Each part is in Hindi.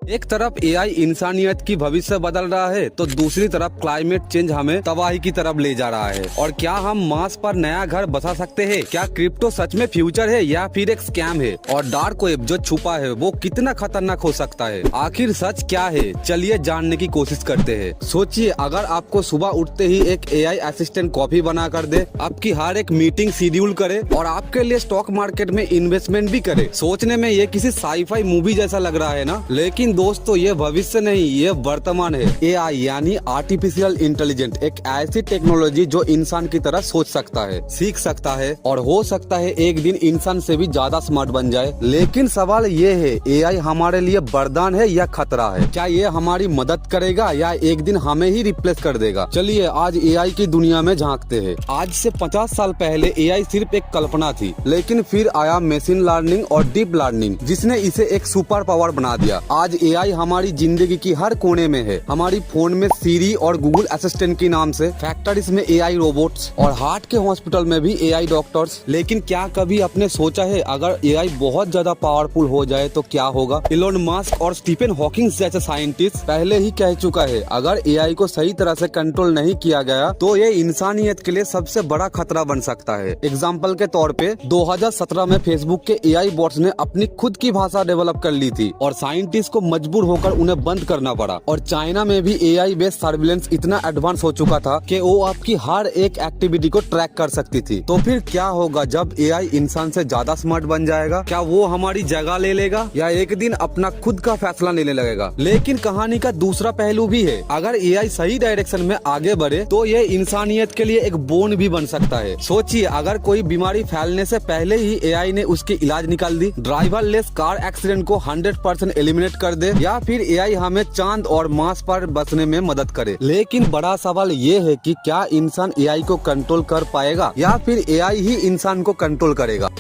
एक तरफ एआई इंसानियत की भविष्य बदल रहा है तो दूसरी तरफ क्लाइमेट चेंज हमें तबाही की तरफ ले जा रहा है। और क्या हम मार्स पर नया घर बसा सकते हैं? क्या क्रिप्टो सच में फ्यूचर है या फिर एक स्कैम है? और डार्क वेब जो छुपा है वो कितना खतरनाक हो सकता है? आखिर सच क्या है, चलिए जानने की कोशिश करते हैं। सोचिए, अगर आपको सुबह उठते ही एक एआई असिस्टेंट कॉफी बना कर दे, आपकी हर एक मीटिंग शेड्यूल करे और आपके लिए स्टॉक मार्केट में इन्वेस्टमेंट भी करे। सोचने में ये किसी साईफाई मूवी जैसा लग रहा है ना? लेकिन दोस्तों, ये भविष्य नहीं, ये वर्तमान है। एआई यानी आर्टिफिशियल इंटेलिजेंस एक ऐसी टेक्नोलॉजी जो इंसान की तरह सोच सकता है, सीख सकता है और हो सकता है एक दिन इंसान से भी ज्यादा स्मार्ट बन जाए। लेकिन सवाल ये है, एआई हमारे लिए वरदान है या खतरा है? क्या ये हमारी मदद करेगा या एक दिन हमें ही रिप्लेस कर देगा? चलिए आज एआई की दुनिया में झांकते हैं। आज से 50 साल पहले एआई सिर्फ एक कल्पना थी, लेकिन फिर आया मशीन लर्निंग और डीप लर्निंग जिसने इसे एक सुपर पावर बना दिया। आज एआई हमारी जिंदगी की हर कोने में है। हमारी फोन में सीरी और गूगल असिस्टेंट के नाम से, फैक्ट्रीज में एआई रोबोट्स और हार्ट के हॉस्पिटल में भी एआई डॉक्टर्स। लेकिन क्या कभी आपने सोचा है, अगर एआई बहुत ज्यादा पावरफुल हो जाए तो क्या होगा? इलोन मस्क और स्टीफन हॉकिंग जैसे साइंटिस्ट पहले ही कह चुका है, अगर एआई को सही तरह से कंट्रोल नहीं किया गया तो ये इंसानियत के लिए सबसे बड़ा खतरा बन सकता है। एग्जाम्पल के तौर पे 2017 में फेसबुक के एआई बॉट्स ने अपनी खुद की भाषा डेवलप कर ली थी और साइंटिस्ट को मजबूर होकर उन्हें बंद करना पड़ा। और चाइना में भी एआई बेस्ड सर्विलेंस इतना एडवांस हो चुका था कि वो आपकी हर एक एक्टिविटी को ट्रैक कर सकती थी। तो फिर क्या होगा जब एआई इंसान से ज्यादा स्मार्ट बन जाएगा? क्या वो हमारी जगह ले लेगा या एक दिन अपना खुद का फैसला लेने लगेगा? लेकिन कहानी का दूसरा पहलू भी है। अगर एआई सही डायरेक्शन में आगे बढ़े तो ये इंसानियत के लिए एक बोन भी बन सकता है। सोचिए, अगर कोई बीमारी फैलने से पहले ही एआई ने उसकी इलाज निकाल दी, ड्राइवरलेस कार एक्सीडेंट को 100% एलिमिनेट कर दे, या फिर एआई हमें चांद और मार्स पर बसने में मदद करे। लेकिन बड़ा सवाल ये है कि क्या इंसान एआई को कंट्रोल कर पाएगा या फिर एआई ही इंसान को कंट्रोल करेगा?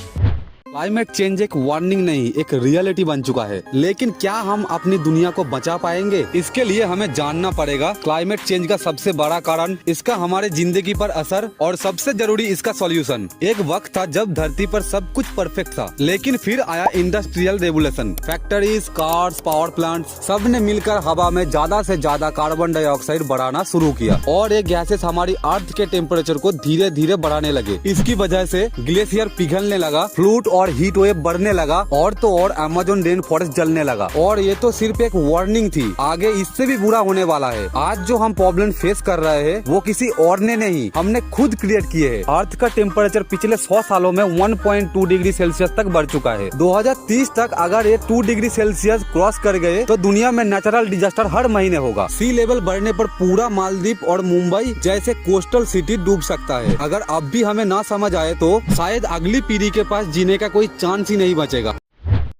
क्लाइमेट चेंज एक वार्निंग नहीं, एक रियलिटी बन चुका है। लेकिन क्या हम अपनी दुनिया को बचा पाएंगे? इसके लिए हमें जानना पड़ेगा क्लाइमेट चेंज का सबसे बड़ा कारण, इसका हमारे जिंदगी पर असर और सबसे जरूरी इसका सॉल्यूशन। एक वक्त था जब धरती पर सब कुछ परफेक्ट था, लेकिन फिर आया industrial revolution. Factories, cars, power plants सब ने मिलकर हवा में ज्यादा से ज्यादा कार्बन डाइऑक्साइड बढ़ाना शुरू किया और ये गैसेस हमारी अर्थ के टेम्परेचर को धीरे धीरे बढ़ाने लगे। इसकी वजह से ग्लेशियर पिघलने लगा, फ्लूट और हीट वेव बढ़ने लगा और तो और अमेज़न रेन फॉरेस्ट जलने लगा। और ये तो सिर्फ एक वार्निंग थी, आगे इससे भी बुरा होने वाला है। आज जो हम प्रॉब्लम फेस कर रहे हैं वो किसी और ने नहीं, हमने खुद क्रिएट किए हैं। अर्थ का टेम्परेचर पिछले 100 सालों में 1.2 डिग्री सेल्सियस तक बढ़ चुका है। 2030 तक अगर ये 2 डिग्री सेल्सियस क्रॉस कर गए तो दुनिया में नेचुरल डिजास्टर हर महीने होगा। सी लेवल बढ़ने पर पूरा मालदीव और मुंबई जैसे कोस्टल सिटी डूब सकता है। अगर अब भी हमें ना समझ आए तो शायद अगली पीढ़ी के पास जीने का कोई चांस ही नहीं बचेगा।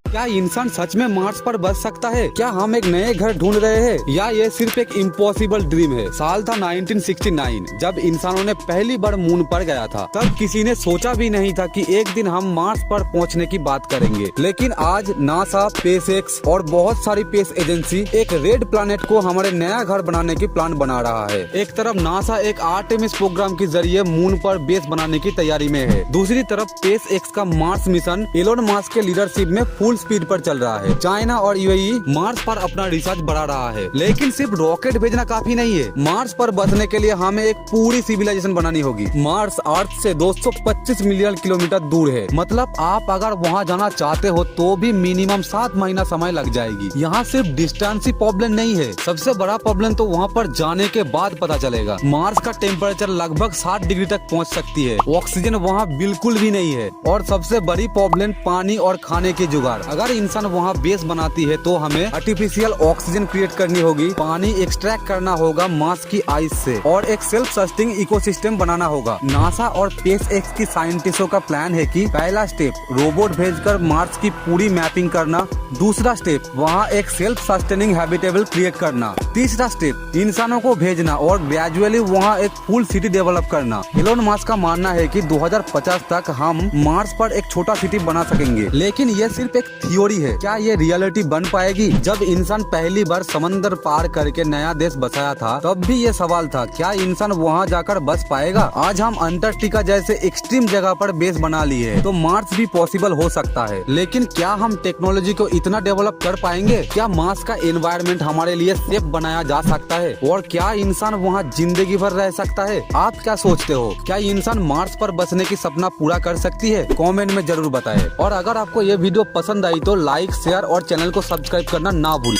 क्या इंसान सच में मार्स पर बच सकता है? क्या हम एक नए घर ढूंढ रहे हैं या ये सिर्फ एक इम्पॉसिबल ड्रीम है? साल था 1969 जब इंसानों ने पहली बार मून पर गया था। तब किसी ने सोचा भी नहीं था कि एक दिन हम मार्स पर पहुंचने की बात करेंगे। लेकिन आज नासा, स्पेसएक्स और बहुत सारी स्पेस एजेंसी एक रेड प्लैनेट को हमारे नया घर बनाने की प्लान बना रहा है। एक तरफ नासा एक आर्टेमिस प्रोग्राम के जरिए मून पर बेस बनाने की तैयारी में है, दूसरी तरफ स्पेसएक्स का मार्स मिशन इलोन मस्क के लीडरशिप में फुल स्पीड पर चल रहा है। चाइना और यूएई मार्स पर अपना रिसर्च बढ़ा रहा है। लेकिन सिर्फ रॉकेट भेजना काफी नहीं है, मार्स पर बसने के लिए हमें एक पूरी सिविलाइजेशन बनानी होगी। मार्स अर्थ से 225 मिलियन किलोमीटर दूर है, मतलब आप अगर वहाँ जाना चाहते हो तो भी मिनिमम 7 महीना समय लग जाएगी। यहाँ सिर्फ डिस्टेंस ही प्रॉब्लम नहीं है, सबसे बड़ा प्रॉब्लम तो वहाँ पर जाने के बाद पता चलेगा। मार्स का टेम्परेचर लगभग 60 डिग्री तक पहुँच सकती है, ऑक्सीजन वहाँ बिल्कुल भी नहीं है और सबसे बड़ी प्रॉब्लम पानी और खाने की जुगाड़। अगर इंसान वहाँ बेस बनाती है तो हमें आर्टिफिशियल ऑक्सीजन क्रिएट करनी होगी, पानी एक्सट्रैक्ट करना होगा मार्स की आइस से और एक सेल्फ सस्टेनिंग इकोसिस्टम बनाना होगा। नासा और स्पेसएक्स की साइंटिस्टों का प्लान है कि पहला स्टेप रोबोट भेजकर मार्स की पूरी मैपिंग करना, दूसरा स्टेप वहाँ एक सेल्फ सस्टेनिंग हैबिटेबल क्रिएट करना, तीसरा स्टेप इंसानों को भेजना और ग्रेजुअली वहाँ एक फुल सिटी डेवलप करना। इलोन मस्क का मानना है कि 2050 तक हम मार्स पर एक छोटा सिटी बना सकेंगे, लेकिन ये सिर्फ एक थ्योरी है, क्या ये रियलिटी बन पाएगी? जब इंसान पहली बार समंदर पार करके नया देश बसाया था तब भी ये सवाल था, क्या इंसान वहाँ जाकर बस पाएगा? आज हम अंटार्कटिका जैसे एक्सट्रीम जगह पर बेस बना लिए है, तो मार्स भी पॉसिबल हो सकता है। लेकिन क्या हम टेक्नोलॉजी को इतना डेवलप कर पाएंगे? क्या मार्स का एनवायरनमेंट हमारे लिए सेफ बनाया जा सकता है? और क्या इंसान वहाँ जिंदगी भर रह सकता है? आप क्या सोचते हो, क्या इंसान मार्स पर बसने की सपना पूरा कर सकती है? कमेंट में जरूर बताएं। और अगर आपको ये वीडियो पसंद आई तो लाइक, शेयर और चैनल को सब्सक्राइब करना ना भूलें।